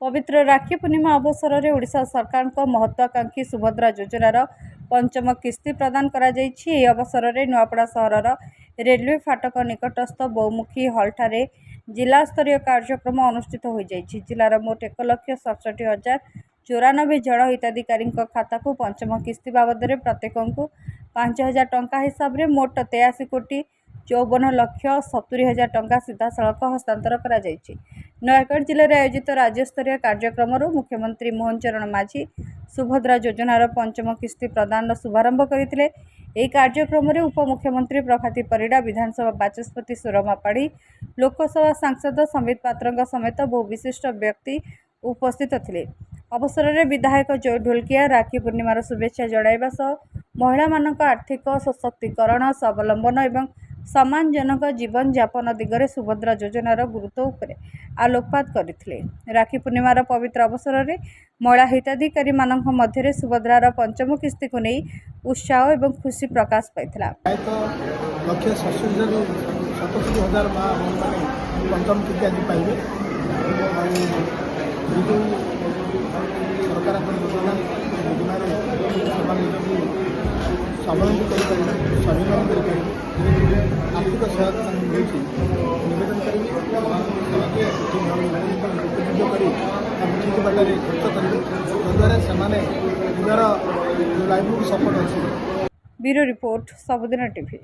पवित्र राखी पूर्णिमा अवसर में ओडिशा सरकार महत्वाकांक्षी सुभद्रा योजनार पंचम किस्ती प्रदान करा जायछि। एही अवसर में नुआपड़ा सहरर रेलवे फाटक निकटस्थ बहुमुखी हॉलठारे जिला स्तरीय कार्यक्रम अनुष्ठित हो जायछि। जिलार मोट 1,67,094 जन हिताधिकारी खाता को पंचम किस्ती बाबद प्रत्येक 5,000 टंका हिसाब से मोट 83,54,70,000 टंका सीधा सड़क हस्तांतर करा जायछि। नयागढ़ जिले में आयोजित राज्यस्तरीय कार्यक्रम मुख्यमंत्री मोहन चरण माझी सुभद्रा योजनार पंचम किस्ती प्रदान शुभारंभ करथिले। एही कार्यक्रम में उपमुख्यमंत्री प्रभाती परिड़ा, विधानसभा बाचस्पति सुरमा पाढ़ी, लोकसभा सांसद संबित पात्र समेत बहु विशिष्ट व्यक्ति उपस्थित थिले। अवसर में विधायक जय ढोलकिया राखी पूर्णिमार शुभेच्छा जणाइबा सह महिला मानक आर्थिक सशक्तिकरण, स्वावलंबन एवं सम्मानजनक जीवन यापन दिगरे सुभद्रा योजनार गुरुत्व उपरे आलोकपात करथिले। राखी पूर्णिमार पवित्र अवसर में महिला हिताधिकारी मानक मध्य सुभद्रार पंचम किस्ती को नहीं उत्साह एवं खुशी प्रकाश पाइथिला। पंचम किस्ती आज पाइबे सरकार स्वावलम्बी स्वाभिमान कर आर्थिक सहायता निवेदन करेंगे ठीक बाटे खर्च करेंगे जद्वारा से निजर लाइवलीहुड सपोर्ट अच्छी। ब्यूरो रिपोर्ट सबुदिन टीवी।